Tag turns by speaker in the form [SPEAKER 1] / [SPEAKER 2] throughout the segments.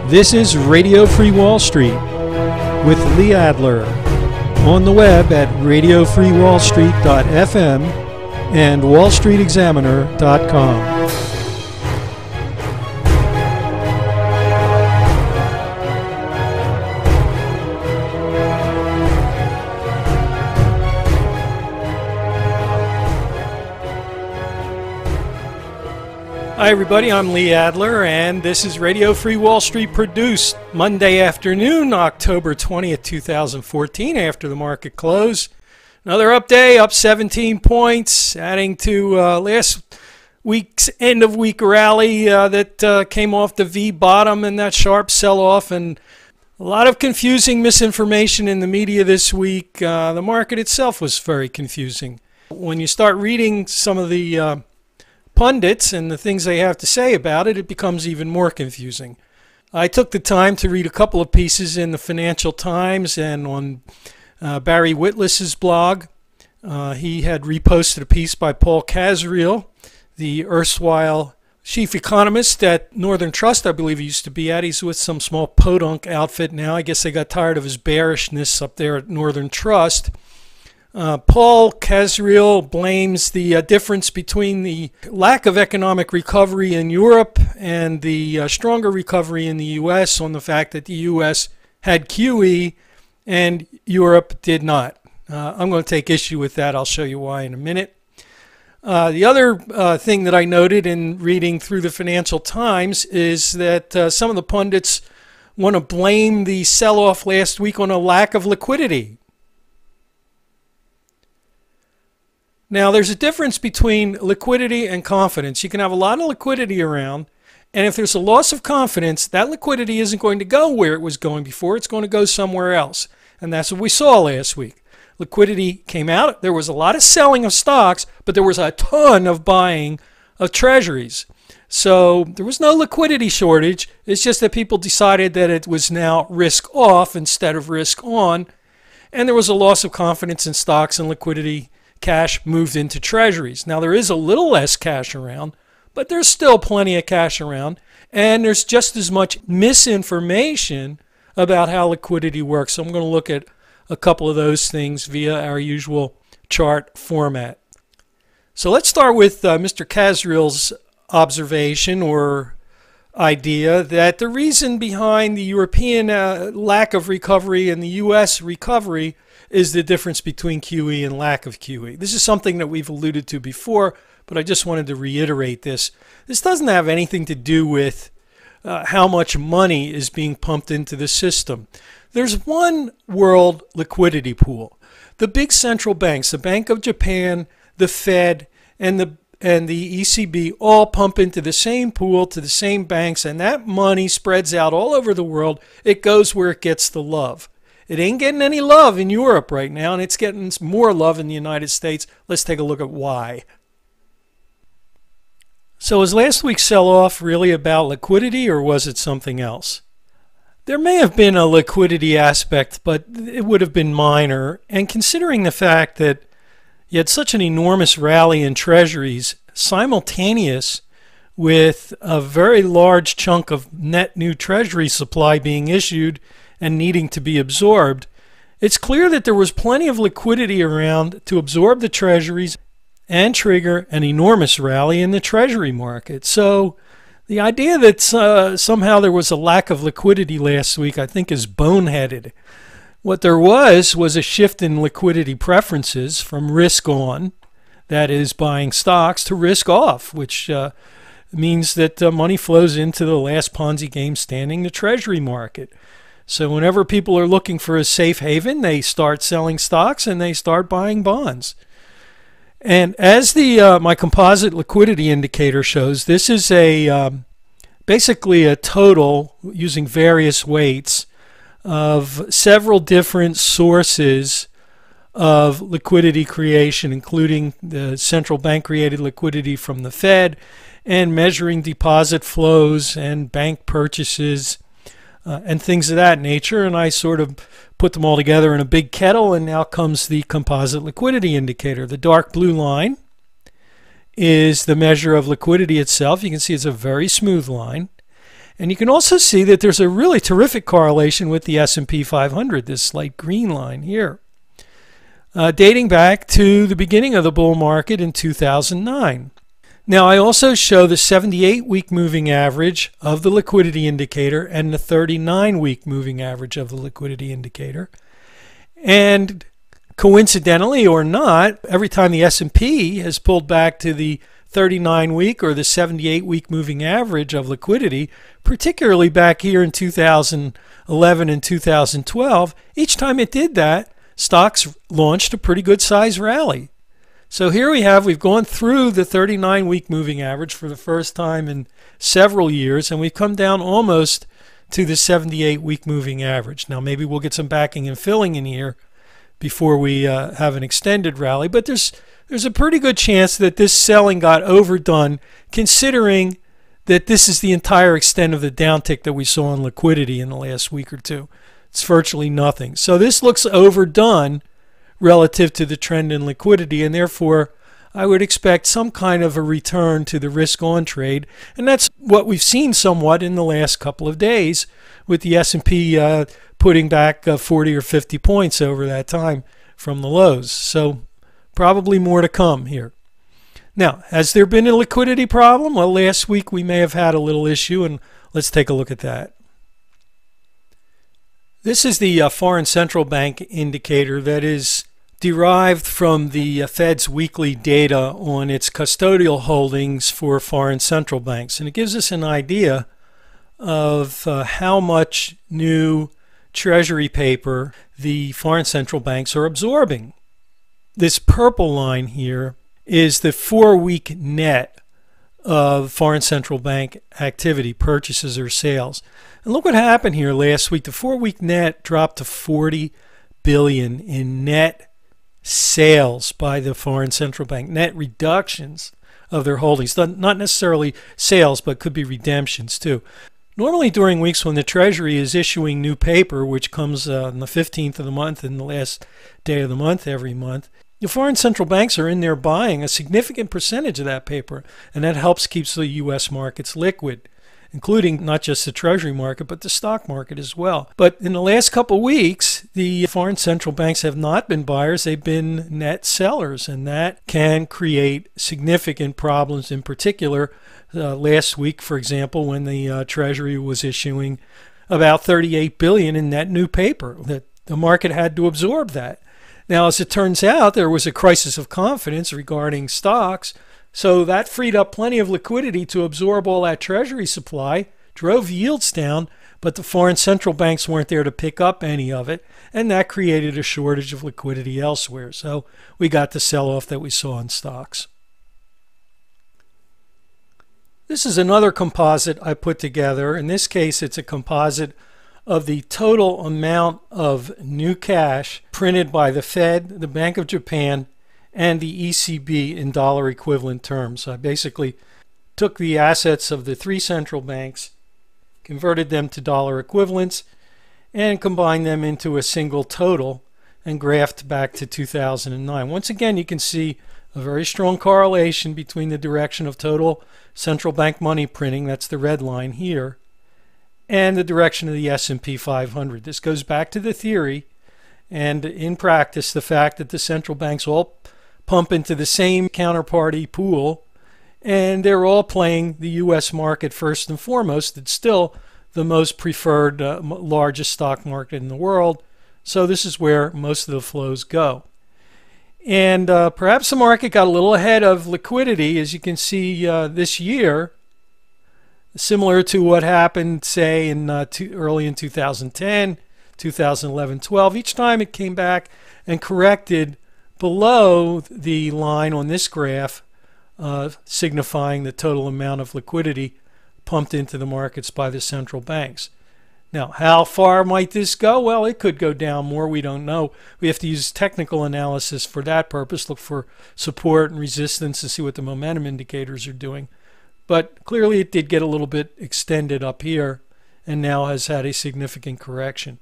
[SPEAKER 1] This is Radio Free Wall Street with Lee Adler, on the web at radiofreewallstreet.fm and wallstreetexaminer.com. Hi everybody, I'm Lee Adler, and this is Radio Free Wall Street, produced Monday afternoon, October 20th, 2014, after the market close. Another up day, up 17 points, adding to last week's end-of-week rally that came off the V bottom and that sharp sell-off, and a lot of confusing misinformation in the media this week. The market itself was very confusing. When you start reading some of the pundits and the things they have to say about it, it becomes even more confusing. I took the time to read a couple of pieces in the Financial Times and on Barry Witless's blog. He had reposted a piece by Paul Kasriel, the erstwhile chief economist at Northern Trust, I believe he used to be at. He's with some small podunk outfit now. I guess they got tired of his bearishness up there at Northern Trust. Paul Kasriel blames the difference between the lack of economic recovery in Europe and the stronger recovery in the U.S. on the fact that the U.S. had QE and Europe did not. I'm going to take issue with that. I'll show you why in a minute. The other thing that I noted in reading through the Financial Times is that some of the pundits want to blame the sell-off last week on a lack of liquidity. Now, there's a difference between liquidity and confidence. You can have a lot of liquidity around, and if there's a loss of confidence, that liquidity isn't going to go where it was going before. It's going to go somewhere else, and that's what we saw last week. Liquidity came out. There was a lot of selling of stocks, but there was a ton of buying of treasuries. So there was no liquidity shortage. It's just that people decided that it was now risk off instead of risk on, and there was a loss of confidence in stocks, and liquidity cash moved into treasuries. Now, there is a little less cash around, but there's still plenty of cash around, and there's just as much misinformation about how liquidity works. So I'm going to look at a couple of those things via our usual chart format. So let's start with Mr. Kasriel's observation or idea that the reason behind the European lack of recovery and the U.S. recovery is the difference between QE and lack of QE. This is something that we've alluded to before, but I just wanted to reiterate this. This doesn't have anything to do with how much money is being pumped into the system. There's one world liquidity pool. The big central banks, the Bank of Japan, the Fed, and the ECB all pump into the same pool to the same banks, and that money spreads out all over the world. It goes where it gets the love. It ain't getting any love in Europe right now, and it's getting more love in the United States. Let's take a look at why. So is last week's sell-off really about liquidity, or was it something else? There may have been a liquidity aspect, but it would have been minor. And considering the fact that you had such an enormous rally in treasuries simultaneous with a very large chunk of net new treasury supply being issued and needing to be absorbed, it's clear that there was plenty of liquidity around to absorb the treasuries and trigger an enormous rally in the treasury market. So the idea that somehow there was a lack of liquidity last week, I think, is boneheaded. What there was a shift in liquidity preferences from risk on, that is buying stocks, to risk off, which means that money flows into the last Ponzi game standing, the treasury market. So whenever people are looking for a safe haven, they start selling stocks and they start buying bonds. And as the my composite liquidity indicator shows, this is basically a total using various weights of several different sources of liquidity creation, including the central bank created liquidity from the Fed, and measuring deposit flows and bank purchases and things of that nature. And I sort of put them all together in a big kettle, and now comes the composite liquidity indicator. The dark blue line is the measure of liquidity itself. You can see it's a very smooth line. And you can also see that there's a really terrific correlation with the S&P 500, this light green line here, dating back to the beginning of the bull market in 2009. Now, I also show the 78-week moving average of the liquidity indicator and the 39-week moving average of the liquidity indicator. And coincidentally or not, every time the S&P has pulled back to the 39-week or the 78-week moving average of liquidity, particularly back here in 2011 and 2012, each time it did that, stocks launched a pretty good size rally. So here we've gone through the 39-week moving average for the first time in several years, and we've come down almost to the 78-week moving average. Now maybe we'll get some backing and filling in here before we have an extended rally, but there's a pretty good chance that this selling got overdone, considering that this is the entire extent of the downtick that we saw in liquidity in the last week or two. It's virtually nothing. So this looks overdone relative to the trend in liquidity, and therefore I would expect some kind of a return to the risk on trade, and that's what we've seen somewhat in the last couple of days, with the S&P putting back 40 or 50 points over that time from the lows. So probably more to come here. Now, has there been a liquidity problem? Well, last week we may have had a little issue, and let's take a look at that. This is the foreign central bank indicator that is derived from the Fed's weekly data on its custodial holdings for foreign central banks. And it gives us an idea of how much new treasury paper the foreign central banks are absorbing. This purple line here is the 4-week net of foreign central bank activity, purchases or sales. And look what happened here last week. The 4-week net dropped to $40 billion in net sales by the foreign central bank, net reductions of their holdings. Not necessarily sales, but could be redemptions too. Normally during weeks when the Treasury is issuing new paper, which comes on the 15th of the month and the last day of the month every month, the foreign central banks are in there buying a significant percentage of that paper, and that helps keep the U.S. markets liquid, including not just the Treasury market, but the stock market as well. But in the last couple of weeks, the foreign central banks have not been buyers, they've been net sellers, and that can create significant problems. In particular, last week, for example, when the Treasury was issuing about $38 billion in net new paper, that the market had to absorb that. Now, as it turns out, there was a crisis of confidence regarding stocks, so that freed up plenty of liquidity to absorb all that Treasury supply, drove yields down, but the foreign central banks weren't there to pick up any of it, and that created a shortage of liquidity elsewhere. So we got the sell-off that we saw in stocks. This is another composite I put together. In this case, it's a composite of the total amount of new cash printed by the Fed, the Bank of Japan, and the ECB in dollar equivalent terms. So I basically took the assets of the three central banks, converted them to dollar equivalents, and combined them into a single total and graphed back to 2009. Once again, you can see a very strong correlation between the direction of total central bank money printing, that's the red line here, and the direction of the S&P 500. This goes back to the theory and in practice the fact that the central banks all pump into the same counterparty pool, and they're all playing the U.S. market first and foremost. It's still the most preferred, largest stock market in the world, so this is where most of the flows go. And perhaps the market got a little ahead of liquidity, as you can see this year, similar to what happened, say, in early in 2010, 2011, 12. Each time it came back and corrected below the line on this graph, signifying the total amount of liquidity pumped into the markets by the central banks. Now, how far might this go? Well, it could go down more. We don't know. We have to use technical analysis for that purpose, look for support and resistance and see what the momentum indicators are doing. But clearly it did get a little bit extended up here and now has had a significant correction.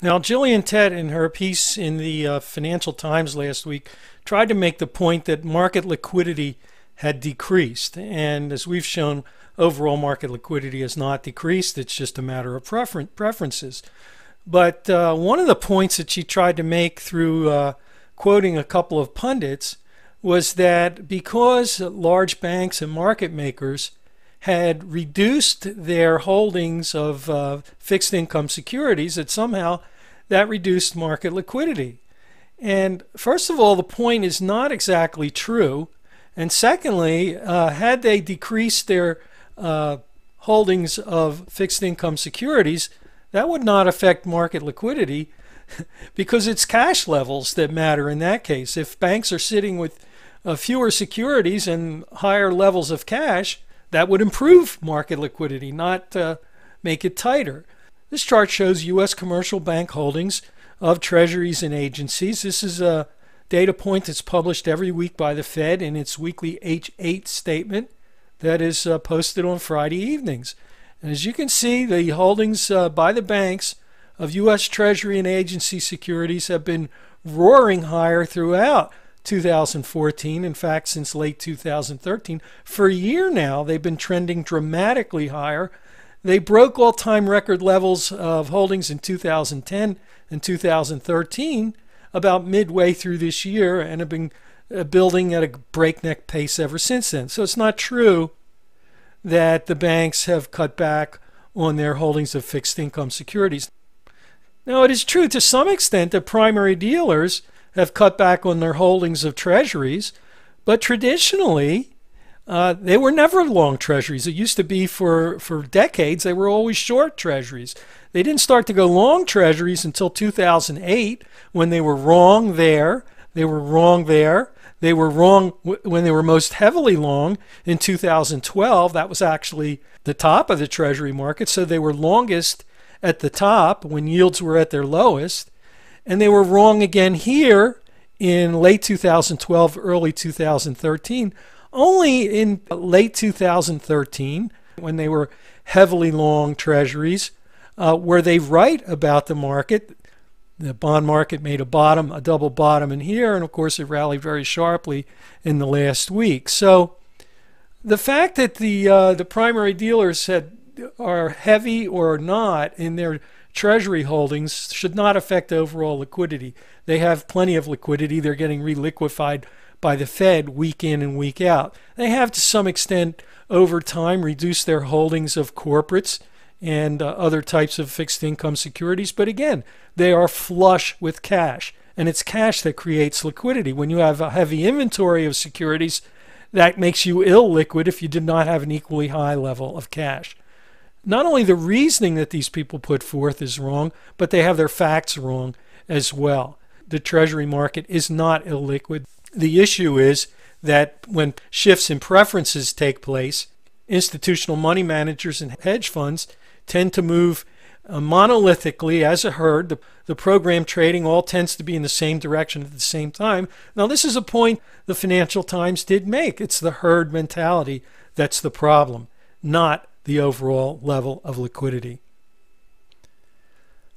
[SPEAKER 1] Now, Gillian Tett, in her piece in the Financial Times last week, tried to make the point that market liquidity had decreased. And as we've shown, overall market liquidity has not decreased. It's just a matter of preferences. But one of the points that she tried to make through quoting a couple of pundits was that because large banks and market makers had reduced their holdings of fixed income securities, that somehow that reduced market liquidity. And first of all, the point is not exactly true. And secondly, had they decreased their holdings of fixed income securities, that would not affect market liquidity because it's cash levels that matter in that case. If banks are sitting with fewer securities and higher levels of cash, that would improve market liquidity, not make it tighter. This chart shows U.S. commercial bank holdings of treasuries and agencies. This is a data point that's published every week by the Fed in its weekly H8 statement that is posted on Friday evenings. And as you can see, the holdings by the banks of U.S. Treasury and agency securities have been roaring higher throughout 2014. In fact, since late 2013. For a year now, they've been trending dramatically higher. They broke all-time record levels of holdings in 2010 and 2013 about midway through this year and have been building at a breakneck pace ever since then. So it's not true that the banks have cut back on their holdings of fixed income securities. Now, it is true to some extent that primary dealers have cut back on their holdings of treasuries, but traditionally they were never long treasuries. It used to be for decades they were always short treasuries. They didn't start to go long treasuries until 2008 when they were wrong there. They were wrong there. They were wrong when they were most heavily long in 2012. That was actually the top of the treasury market. So they were longest at the top when yields were at their lowest. And they were wrong again here in late 2012, early 2013. Only in late 2013, when they were heavily long treasuries, were they right about the market. The bond market made a double bottom in here, and of course it rallied very sharply in the last week. So the fact that the primary dealers are heavy or not in their treasury holdings should not affect overall liquidity. They have plenty of liquidity. They're getting reliquefied by the Fed week in and week out. They have to some extent over time reduced their holdings of corporates and other types of fixed income securities. But again, they are flush with cash, and it's cash that creates liquidity. When you have a heavy inventory of securities, that makes you illiquid if you did not have an equally high level of cash. Not only the reasoning that these people put forth is wrong, but they have their facts wrong as well. The treasury market is not illiquid. The issue is that when shifts in preferences take place, institutional money managers and hedge funds tend to move monolithically as a herd. The program trading all tends to be in the same direction at the same time. Now, this is a point the Financial Times did make. It's the herd mentality that's the problem, not the overall level of liquidity.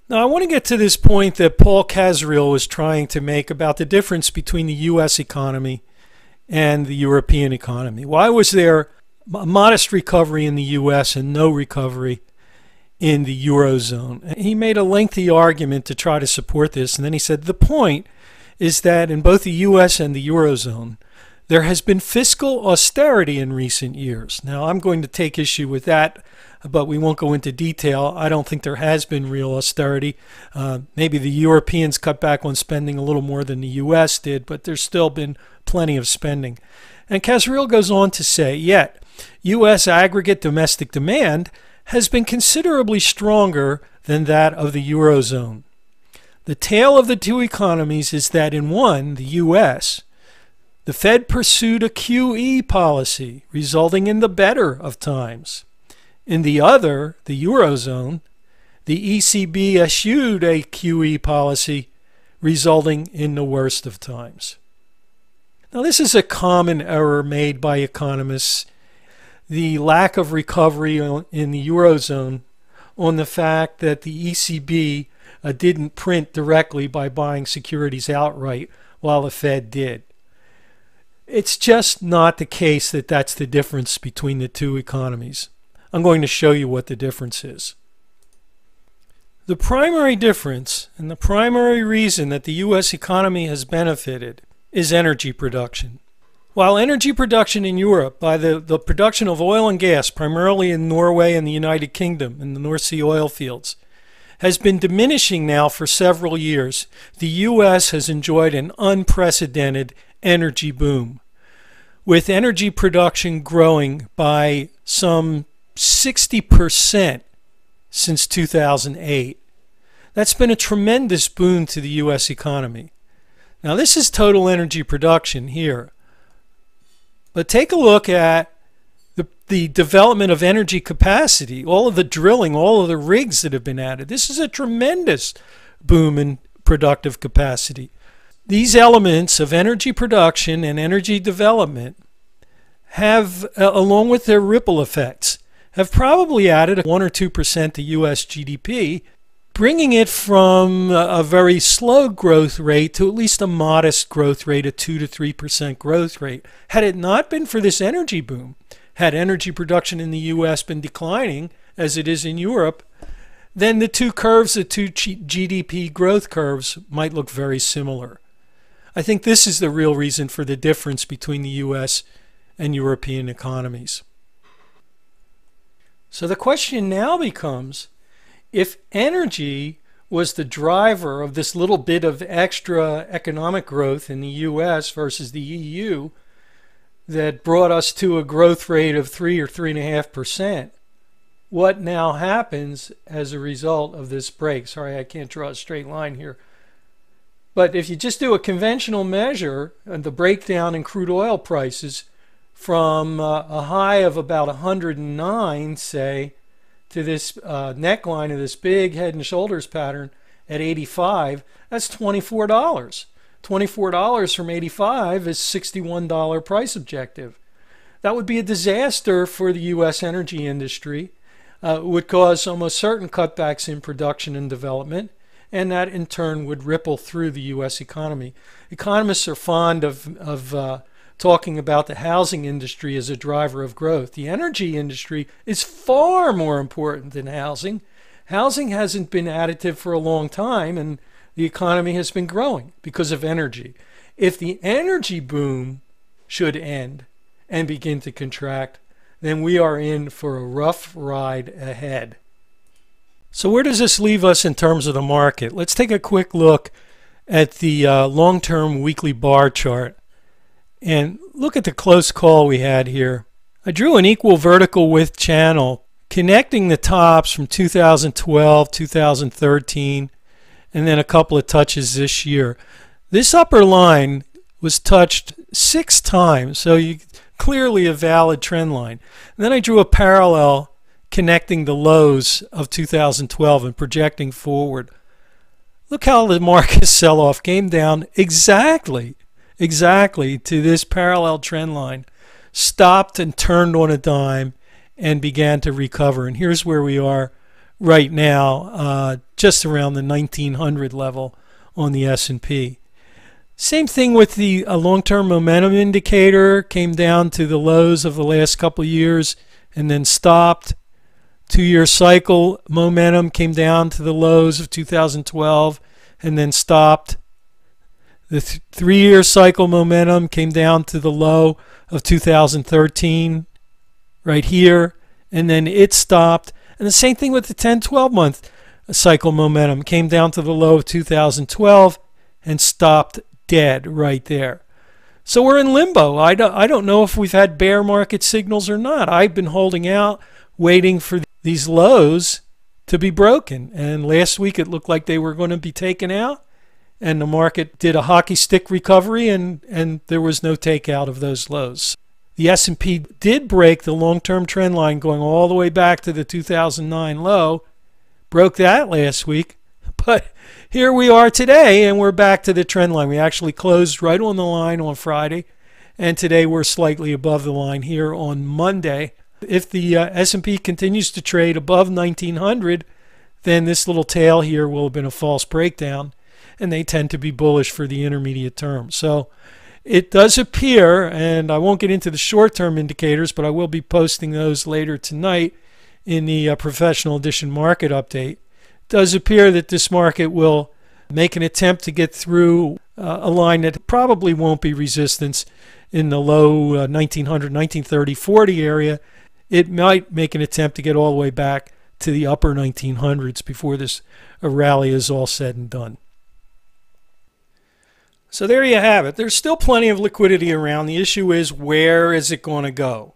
[SPEAKER 1] Now, I want to get to this point that Paul Kasriel was trying to make about the difference between the U.S. economy and the European economy. Why was there a modest recovery in the U.S. and no recovery in the Eurozone? He made a lengthy argument to try to support this, and then he said the point is that in both the U.S. and the Eurozone, there has been fiscal austerity in recent years. Now, I'm going to take issue with that, but we won't go into detail. I don't think there has been real austerity. Maybe the Europeans cut back on spending a little more than the U.S. did, but there's still been plenty of spending. And Kasriel goes on to say, yet, U.S. aggregate domestic demand has been considerably stronger than that of the Eurozone. The tale of the two economies is that in one, the U.S., the Fed pursued a QE policy, resulting in the better of times. In the other, the Eurozone, the ECB eschewed a QE policy, resulting in the worst of times. Now, this is a common error made by economists, the lack of recovery in the Eurozone on the fact that the ECB didn't print directly by buying securities outright while the Fed did. It's just not the case that that's the difference between the two economies. I'm going to show you what the difference is. The primary difference and the primary reason that the U.S. economy has benefited is energy production. While energy production in Europe, by the production of oil and gas, primarily in Norway and the United Kingdom in the North Sea oil fields, has been diminishing now for several years, the U.S. has enjoyed an unprecedented energy boom, with energy production growing by some 60% since 2008. That's been a tremendous boon to the U.S. economy. Now, this is total energy production here. But take a look at the development of energy capacity, all of the drilling, all of the rigs that have been added. This is a tremendous boom in productive capacity. These elements of energy production and energy development have, along with their ripple effects, have probably added 1 or 2% to U.S. GDP, bringing it from a very slow growth rate to at least a modest growth rate, a 2 to 3% growth rate. Had it not been for this energy boom, had energy production in the U.S. been declining, as it is in Europe, then the two curves, the two GDP growth curves, might look very similar. I think this is the real reason for the difference between the U.S. and European economies. So the question now becomes, if energy was the driver of this little bit of extra economic growth in the U.S. versus the EU that brought us to a growth rate of 3 or 3.5%, what now happens as a result of this break? Sorry, I can't draw a straight line here. But if you just do a conventional measure and the breakdown in crude oil prices from a high of about 109, say, to this neckline of this big head and shoulders pattern at 85, that's $24. $24 from 85 is $61 price objective. That would be a disaster for the U.S. energy industry. It would cause almost certain cutbacks in production and development, and that in turn would ripple through the U.S. economy. Economists are fond of talking about the housing industry as a driver of growth. The energy industry is far more important than housing. Housing hasn't been additive for a long time, and the economy has been growing because of energy. If the energy boom should end and begin to contract, then we are in for a rough ride ahead. So where does this leave us in terms of the market? Let's take a quick look at the long-term weekly bar chart. And look at the close call we had here. I drew an equal vertical width channel connecting the tops from 2012, 2013, and then a couple of touches this year. This upper line was touched 6 times, so clearly a valid trend line. And then I drew a parallel connecting the lows of 2012 and projecting forward. Look how the market sell-off came down exactly to this parallel trend line, stopped and turned on a dime and began to recover. And here's where we are right now, just around the 1900 level on the S&P. Same thing with the long-term momentum indicator, came down to the lows of the last couple of years and then stopped. 2-year cycle momentum came down to the lows of 2012 and then stopped. The 3-year cycle momentum came down to the low of 2013 right here, and then it stopped. And the same thing with the 10-12 month cycle momentum, came down to the low of 2012 and stopped dead right there. So we're in limbo. I don't know if we've had bear market signals or not. I've been holding out, waiting for these lows to be broken. And last week it looked like they were going to be taken out, and the market did a hockey stick recovery, and there was no takeout of those lows. The S&P did break the long-term trend line going all the way back to the 2009 low, broke that last week, but here we are today and we're back to the trend line. We actually closed right on the line on Friday, and today we're slightly above the line here on Monday. If the S&P continues to trade above 1900, then this little tail here will have been a false breakdown, and they tend to be bullish for the intermediate term. So it does appear, and I won't get into the short-term indicators, but I will be posting those later tonight in the professional edition market update. It does appear that this market will make an attempt to get through a line that probably won't be resistance in the low 1900, 1930, 40 area. It might make an attempt to get all the way back to the upper 1900s before this rally is all said and done. So there you have it. There's still plenty of liquidity around. The issue is, where is it going to go?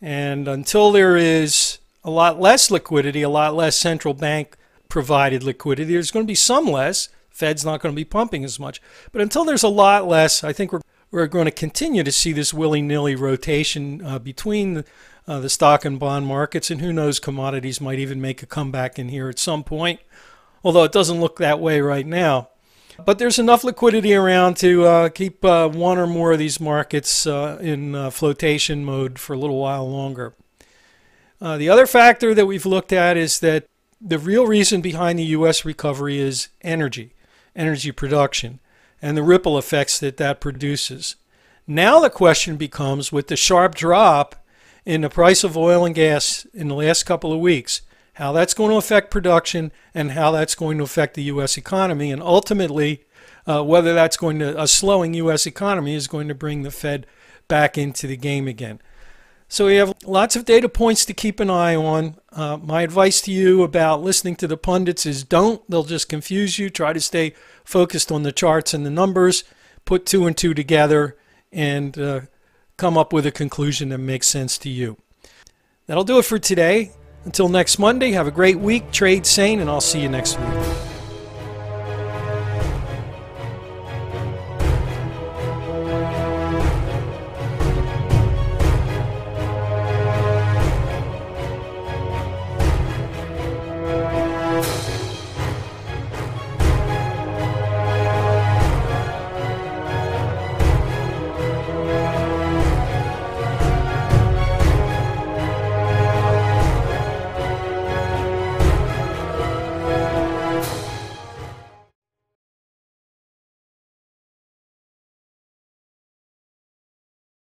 [SPEAKER 1] And until there is a lot less liquidity, a lot less central bank provided liquidity, there's going to be some less. Fed's not going to be pumping as much. But until there's a lot less, I think we're going to continue to see this willy-nilly rotation between the stock and bond markets, and who knows, commodities might even make a comeback in here at some point, although it doesn't look that way right now. But there's enough liquidity around to keep one or more of these markets in flotation mode for a little while longer. The other factor that we've looked at is that the real reason behind the U.S. recovery is energy production, and the ripple effects that produces. Now the question becomes, with the sharp drop in the price of oil and gas in the last couple of weeks, how that's going to affect production and how that's going to affect the U.S. economy, and ultimately whether that's going to, a slowing U.S. economy is going to bring the Fed back into the game again. So we have lots of data points to keep an eye on. My advice to you about listening to the pundits is don't. They'll just confuse you. Try to stay focused on the charts and the numbers. Put two and two together and come up with a conclusion that makes sense to you. That'll do it for today. Until next Monday, have a great week, trade sane, and I'll see you next week.